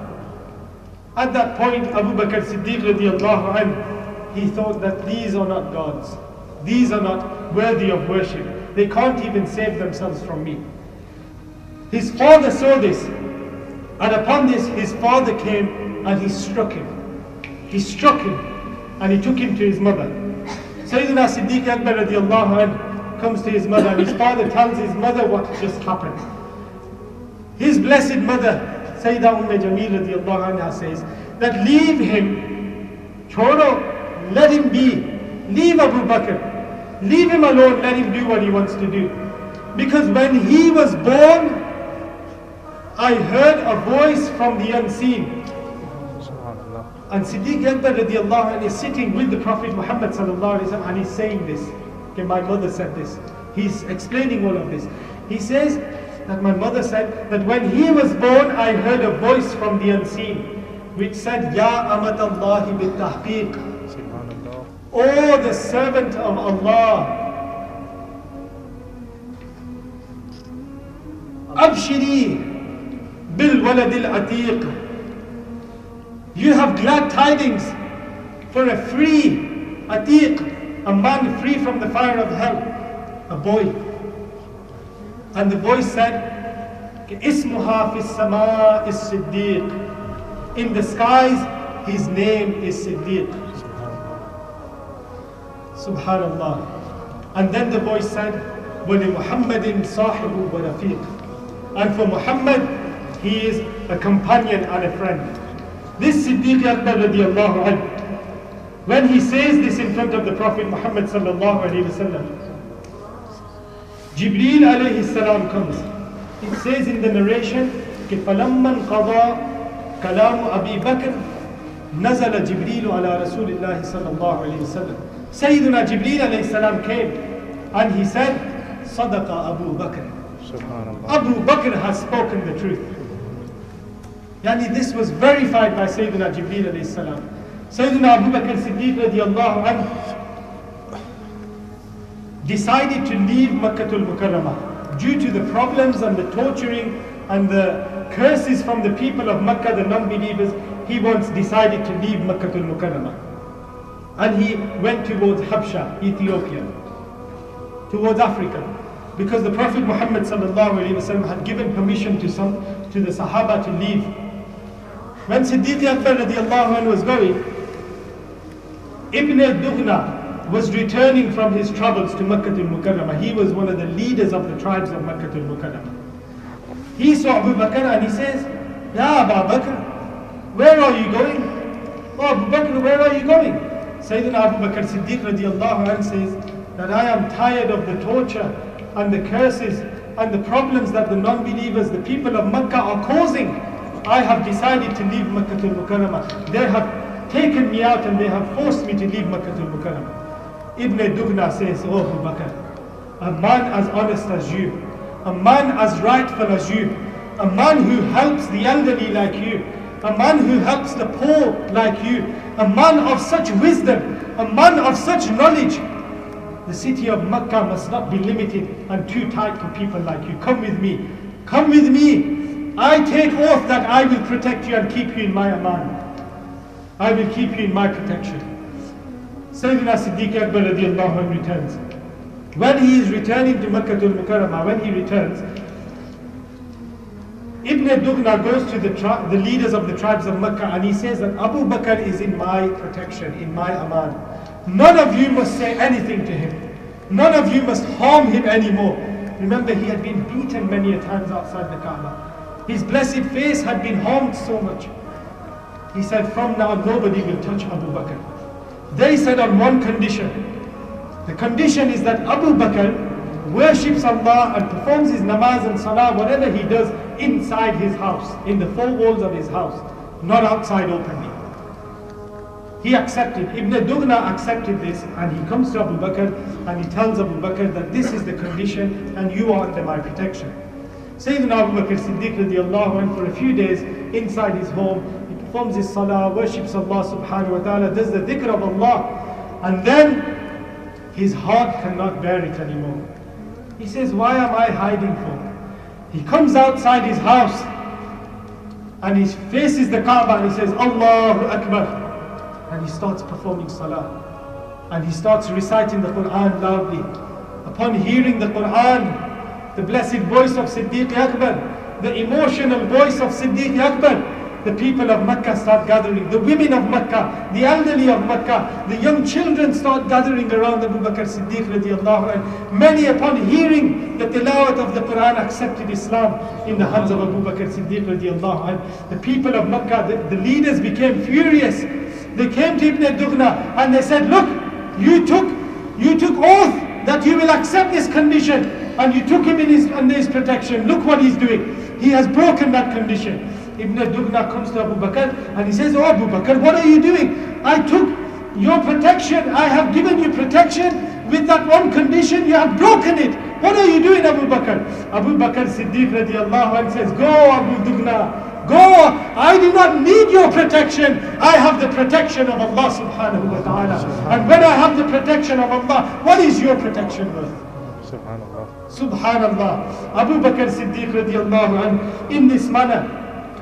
At that point, Abu Bakr Siddiq radiallahu anhu, he thought that these are not gods. These are not worthy of worship. They can't even save themselves from me. His father saw this, and upon this his father came and he struck him. He struck him and he took him to his mother. Sayyidina Siddiq Akbar radiallahu anhu comes to his mother, and his father tells his mother what just happened. His blessed mother, Sayyidah Jamil radiallahu anha, says that leave him, Choro, let him be. Leave Abu Bakr. Leave him alone, let him do what he wants to do. Because when he was born, I heard a voice from the unseen. And Siddiq Akbar radiallahu anhu is sitting with the Prophet Muhammad sallallahu alaihi wasallam, and he's saying this. Okay, my mother said this. He's explaining all of this. He says that my mother said that when he was born, I heard a voice from the unseen, which said, Ya amatallahi bil tahqiq. Oh, the servant of Allah, Abshiri bil waladil atiq. You have glad tidings for a free atiq, a man free from the fire of hell, a boy. And the boy said, Ismuha fis sama is Siddiq. In the skies, his name is Siddiq. Subhanallah. And then the voice said, وَلِمُحَمَّدٍ صَاحِبُ وَرَفِيقٍ. And for Muhammad, he is a companion and a friend. This Siddiq Akbar radiallahu anhu, when he says this in front of the Prophet Muhammad sallallahu alayhi wa sallam, Jibreel alayhi salam comes. It says in the narration, فَلَمَّنْ قَضَى كَلَامُ أَبِي بَكْرٍ نَزَلَ جِبْرِيلُ عَلَى رَسُولِ اللَّهِ صَلَّى اللَّهُ عَلَيْهِ وسلم. Sayyidina Jibreel alayhi salam came and he said, Sadaqa Abu Bakr. Abu Bakr has spoken the truth. Yani this was verified by Sayyidina Jibreel alayhi salam. Sayyidina Abu Bakr Siddiq radiallahu anhu decided to leave Makkatul Mukarramah due to the problems and the torturing and the curses from the people of Makkah, the non-believers. He once decided to leave Makkatul Mukarramah. And he went towards Habsha, Ethiopia, towards Africa. because the Prophet Muhammad sallallahu alaihi wasallam had given permission to the Sahaba to leave. When Siddiq Akbar radiallahu anhu was going, Ibn Dughna was returning from his travels to Makkah al-Mukarramah. He was one of the leaders of the tribes of Makkah al-Mukarramah. He saw Abu Bakr and he says, Ya Abu Bakr, where are you going? Oh Abu Bakr, where are you going? Sayyidina Abu Bakr Siddiq radiallahu anhu says that I am tired of the torture and the curses and the problems that the non-believers, the people of Makkah are causing. I have decided to leave Makkah al-Mukarramah. They have taken me out and they have forced me to leave Makkah al-Mukarramah. Ibn Dughna says, oh Abu Bakr, a man as honest as you, a man as rightful as you, a man who helps the elderly like you, a man who helps the poor like you, a man of such wisdom, a man of such knowledge. The city of Makkah must not be limited and too tight for people like you. Come with me. Come with me. I take oath that I will protect you and keep you in my aman. I will keep you in my protection. Sayyidina Siddiq Akbar radiallahu anhu returns. When he is returning to Makkah al-Mukarramah, when he returns, Ibn Dughna goes to the leaders of the tribes of Makkah and he says that Abu Bakr is in my protection, in my aman. None of you must say anything to him. None of you must harm him anymore. Remember, he had been beaten many a times outside the Kaaba. His blessed face had been harmed so much. He said, from now nobody will touch Abu Bakr. They said on one condition. The condition is that Abu Bakr worships Allah and performs his namaz and salah, whatever he does, inside his house, in the four walls of his house, not outside openly. He accepted, Ibn Dughna accepted this, and he comes to Abu Bakr and he tells Abu Bakr that this is the condition and you are under my protection. Sayyidina Abu Bakr Siddiq radiallahu anhu for a few days inside his home, he performs his salah, worships Allah subhanahu wa ta'ala, does the dhikr of Allah, and then his heart cannot bear it anymore. He says, why am I hiding for? He comes outside his house and he faces the Kaaba and he says, Allahu Akbar. And he starts performing salah. And he starts reciting the Quran loudly. Upon hearing the Quran, the blessed voice of Siddiq Akbar, the emotional voice of Siddiq Akbar, the people of Makkah start gathering. The women of Makkah, the elderly of Makkah, the young children start gathering around Abu Bakr Siddiq radiallahu anhu. Many upon hearing the tilawat of the Quran accepted Islam in the hands of Abu Bakr Siddiq radiallahu anhu. The people of Makkah, the leaders became furious. They came to Ibn Dughna and they said, look, you took oath that you will accept this condition and you took him under his protection. Look what he's doing. He has broken that condition. Ibn Dughna comes to Abu Bakr and he says, oh Abu Bakr, what are you doing? I took your protection. I have given you protection with that one condition. You have broken it. What are you doing, Abu Bakr? Abu Bakr Siddiq radiallahu anhu says, go Abu Dughna. Go, I do not need your protection. I have the protection of Allah subhanahu wa ta'ala. And when I have the protection of Allah, what is your protection worth? Subhanallah. Subhanallah. Abu Bakr Siddiq radiallahu anhu, in this manner,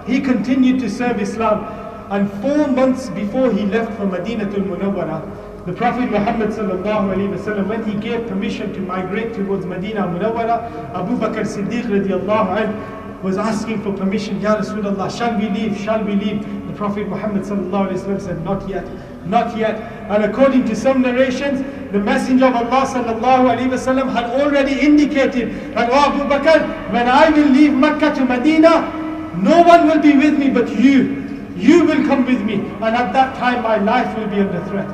he continued to serve Islam. And 4 months before he left for Madinatul Munawwara, the Prophet Muhammad sallallahu alaihi wasallam, when he gave permission to migrate towards Madinah Munawwara, Abu Bakr Siddiq radiallahu anhu was asking for permission. Ya Rasulullah, shall we leave? Shall we leave? The Prophet Muhammad sallallahu alaihi wasallam said, not yet, not yet. And according to some narrations, the Messenger of Allah sallallahu alaihi wasallam had already indicated that, oh Abu Bakr, when I will leave Makkah to Medina, no one will be with me but you. You will come with me. And at that time my life will be under threat.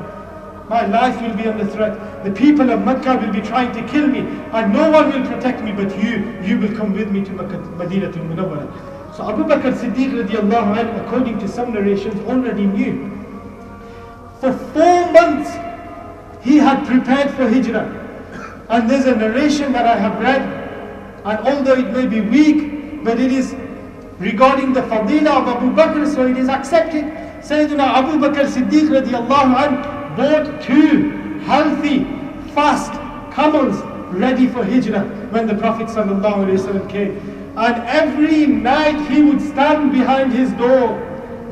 My life will be under threat. The people of Makkah will be trying to kill me and no one will protect me but you. You will come with me to Madinatul Munawwara. So Abu Bakr Siddiq radiallahu anhu, according to some narrations, already knew. For 4 months he had prepared for Hijrah. And there's a narration that I have read, and although it may be weak, but it is regarding the fadila of Abu Bakr, so it is accepted. Sayyidina Abu Bakr Siddiq radiallahu anhu bought 2 healthy, fast camels ready for Hijrah when the Prophet sallallahu alaihi wasallam came. And every night he would stand behind his door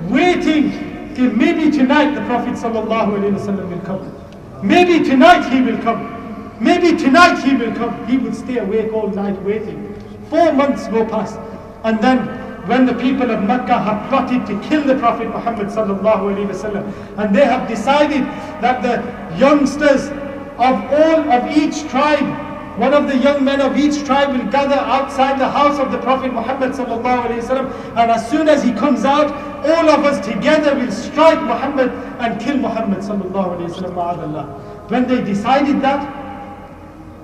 waiting till maybe tonight the Prophet sallallahu alaihi wasallam will come. Maybe tonight he will come. Maybe tonight he will come. He will stay awake all night waiting. 4 months go past. And then when the people of Mecca have plotted to kill the Prophet Muhammad sallallahu alaihi wasallam, and they have decided that the youngsters of each tribe, one of the young men of each tribe will gather outside the house of the Prophet Muhammad sallallahu alaihi wasallam, and as soon as he comes out, all of us together will strike Muhammad and kill Muhammad sallallahu alaihi wasallam, ma'adallah. When they decided that,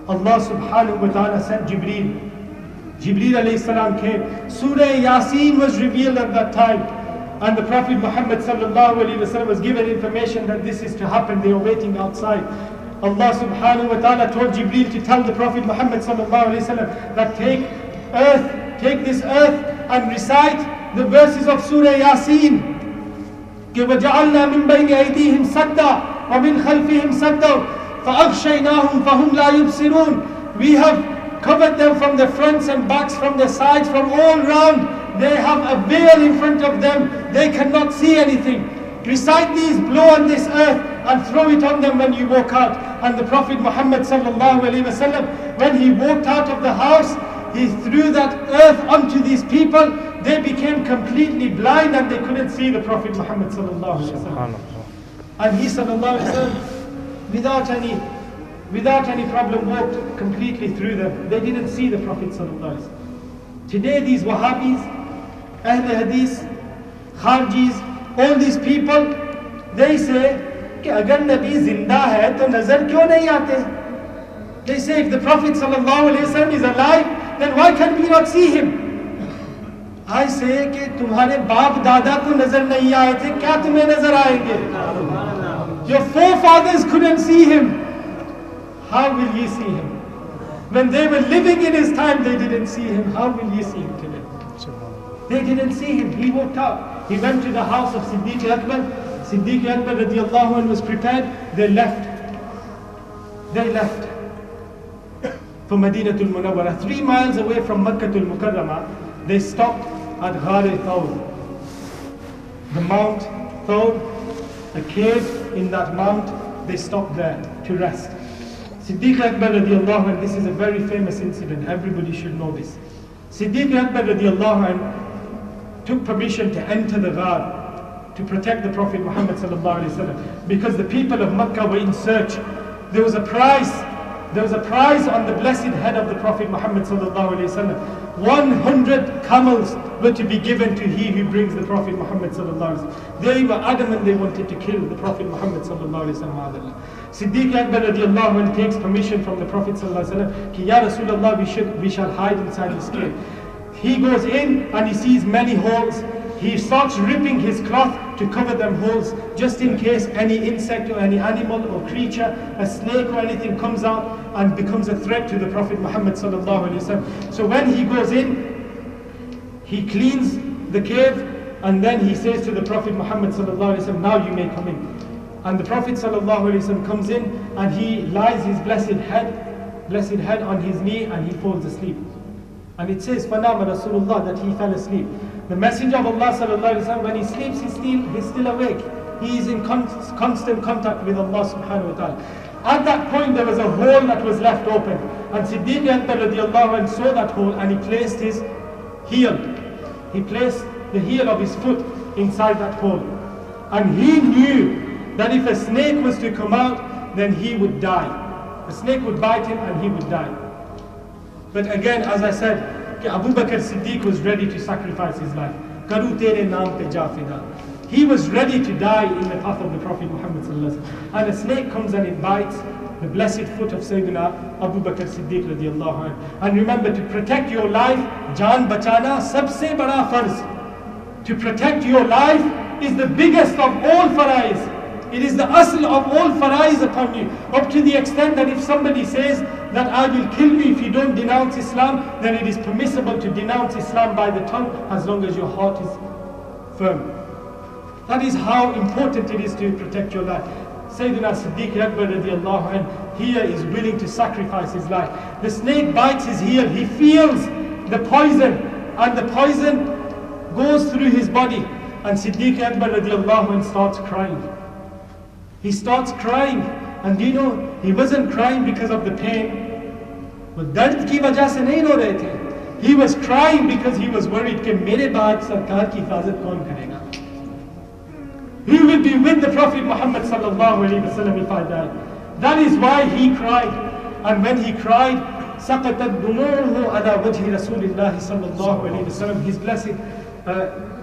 Allah subhanahu wa ta'ala sent Jibreel. Jibreel alayhi salam came. Surah Yasin was revealed at that time. And the Prophet Muhammad sallallahu alayhi wa sallam was given information that this is to happen. They were waiting outside. Allah subhanahu wa ta'ala told Jibreel to tell the Prophet Muhammad sallallahu alayhi wa sallam that take this earth and recite the verses of Surah Yasin. وَجَعَلْنَا مِن بَيْنِ أَيْدِيهِمْ سَدًّا وَمِنْ خَلْفِهِمْ سَدًّا فَأَغْشَيْنَاهُمْ فَهُمْ لَا يُبْصِرُونَ. We have covered them from the fronts and backs, from the sides, from all round. They have a veil in front of them. They cannot see anything. Recite these, blow on this earth and throw it on them when you walk out. And the Prophet Muhammad sallallahu alaihi wasallam, when he walked out of the house, he threw that earth onto these people. They became completely blind and they couldn't see the Prophet Muhammad sallallahu alaihi wasallam. And he sallallahu alaihi wasallam, without any problem, walked completely through them. They didn't see the Prophet sallallahu alaihi wasallam. Today these Wahhabis, Ahl Hadith, Kharjis, all these people, they say कि अगर नबी जिंदा है तो नजर क्यों नहीं आते? They say if the Prophet sallallahu alaihi wasallam is alive, then why can we not see him? I say कि तुम्हारे बाप दादा को नजर नहीं आए थे, क्या तुम्हें नजर आएंगे? Your forefathers couldn't see him. How will you see him? When they were living in his time, they didn't see him. How will you see him today? They didn't see him. He walked out. He went to the house of Siddiq Akbar. Siddiq Akbar radiallahu anhu was prepared. They left. They left for Madinatul Munawwara. 3 miles away from Makkatul Mukarramah, they stopped at Ghar Thawr. The Mount Thawr, a cave in that mount, they stopped there to rest. Siddiq Akbar radiallahu anhu, this is a very famous incident, everybody should know this. Siddiq Akbar radiallahu anhu took permission to enter the Ghar to protect the Prophet Muhammad sallallahu alaihi wasallam, because the people of Makkah were in search. There was a prize on the blessed head of the Prophet Muhammad sallallahu alaihi wasallam. 100 camels were to be given to he who brings the Prophet Muhammad sallallahu alaihi wasallam. They were adamant they wanted to kill the Prophet Muhammad sallallahu alaihi wasallam. Siddiq Akbar radiallahu anhu takes permission from the Prophet sallallahu alaihi wasallam ki ya Rasulullah, we shall hide inside this cave. He goes in and he sees many holes. He starts ripping his cloth to cover them holes, just in case any insect or any animal or creature, a snake or anything comes out and becomes a threat to the Prophet Muhammad sallallahu alaihi wasallam. So when he goes in, he cleans the cave and then he says to the Prophet Muhammad sallallahu alaihi wasallam, now you may come in. And the Prophet sallallahu alaihi wasallam comes in and he lies his blessed head on his knee and he falls asleep. And it says, فَنَامَ Rasulullah, that he fell asleep. The Messenger of Allah sallallahu alaihi wasallam, when he sleeps, he's still awake. He is in constant contact with Allah subhanahu wa ta'ala. At that point, there was a hole that was left open. And Siddiq Akbar radiallahu anhu saw that hole and he placed his heel. He placed the heel of his foot inside that hole. And he knew that if a snake was to come out, then he would die. A snake would bite him and he would die. But again, as I said, Abu Bakr Siddiq was ready to sacrifice his life. Karu tere naam pe ja fida. He was ready to die in the path of the Prophet Muhammad sallallahu alaihi wasallam. And a snake comes and it bites the blessed foot of Sayyidina Abu Bakr Siddiq radiallahu anhu. And remember, to protect your life, jaan bachana sabse bada farz. To protect your life is the biggest of all faraiz. It is the asl of all faraiz upon you. Up to the extent that if somebody says that I will kill you if you don't denounce Islam, then it is permissible to denounce Islam by the tongue as long as your heart is firm. That is how important it is to protect your life. Sayyidina Siddiq Akbar radiallahu anhu here is willing to sacrifice his life. The snake bites his heel, he feels the poison, and the poison goes through his body. And Siddiq Akbar radiallahu anhu starts crying. He starts crying, and you know, he wasn't crying because of the pain. वो दर्द की वजह से नहीं रो रहे थे. He was crying because he was worried कि मेरे बाद सरकार की हिफाजत कौन करेगा? Who will be with the Prophet Muhammad sallallahu alaihi wasallam if I die? That is why he cried. And when he cried, سقطت دموعه على وجه رسول الله صلى الله عليه وسلم. His blessed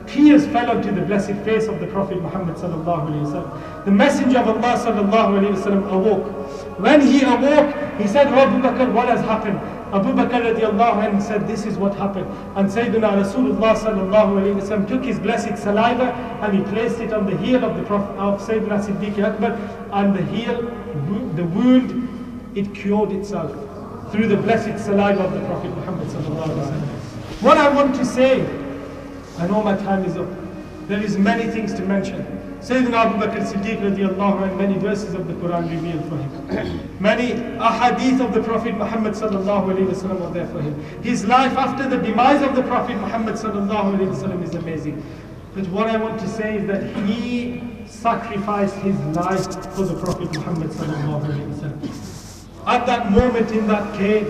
tears fell onto the blessed face of the Prophet Muhammad sallallahu alaihi wasallam. The Messenger of Allah sallallahu alaihi wasallam awoke. When he awoke, he said, "Oh Abu Bakr, what has happened?" Abu Bakr radiallahu anhu said, "This is what happened." And Sayyidina Rasulullah sallallahu alayhi wa sallam took his blessed saliva and he placed it on the heel of the Prophet of Sayyidina Siddiq Akbar, and the heel, the wound, it cured itself through the blessed saliva of the Prophet Muhammad sallallahu alayhi wa sallam. What I want to say, I know my time is up. There is many things to mention. Sayyidina Abu Bakr Siddiq radiallahu anhu, many verses of the Quran revealed for him. Many ahadith of the Prophet Muhammad sallallahu alayhi wa sallam are there for him. His life after the demise of the Prophet Muhammad sallallahu alayhi wa sallam is amazing. But what I want to say is that he sacrificed his life for the Prophet Muhammad sallallahu alayhi wa sallam. At that moment in that cave,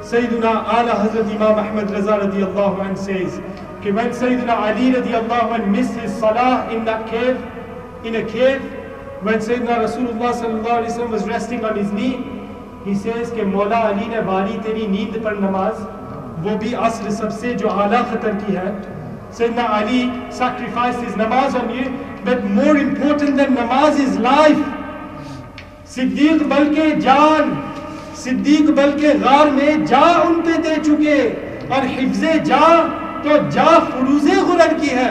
Sayyidina Ala Hazrat Imam Ahmad Raza radiallahu anhu says, कि when Sayyidina Ali radiallahu anhu missed his salah in that cave, in a cave, when Sayyidina Rasulullah sallallahu alaihi wasallam was resting on his knee, he says कि मौला अली ने बारी तेरी नींद पर नमाज, वो भी असर सबसे जो आला खतर की है. Sayyidina Ali sacrificed his namaz on you, but more important than namaz is life. Siddique बल्कि जान, सिद्दीक बल्कि गार में जा उन पे दे चुके, और हिफ्ज़े जा तो जा फुरूज़े गुरर की है.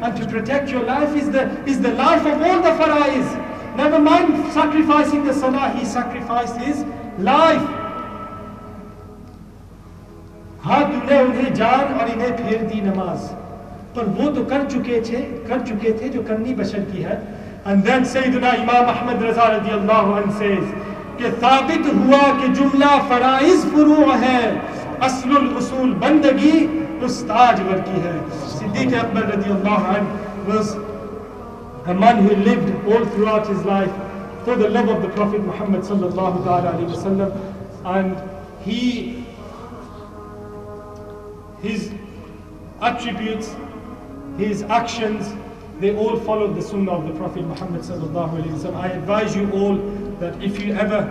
And to protect your life is the life of all the farais. Never mind sacrificing the salah, he sacrificed his life. हाँ तूने उन्हें जान और इन्हें फेर दी नमाज, पर वो तो कर चुके थे जो करनी बशर की है. And then Sayyidina Imam Ahmad Raza radiallahu anhu says कि साबित हुआ कि जुमला फराइज फुरू है, असलुल उसूल बंदगी उस्ताद वर की है. Siddiq Akbar radiallahu anhu was a man who lived all throughout his life for the love of the Prophet Muhammad sallallahu alaihi wasallam, and his attributes, his actions, they all followed the sunnah of the Prophet Muhammad sallallahu alaihi wasallam. I advise you all that if you never,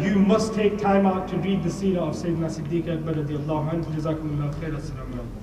you must take time out to read the seerah of Sayyidina Siddiq Akbar radiallahu anhu. Jazakumullah khair. Assalamu alaikum.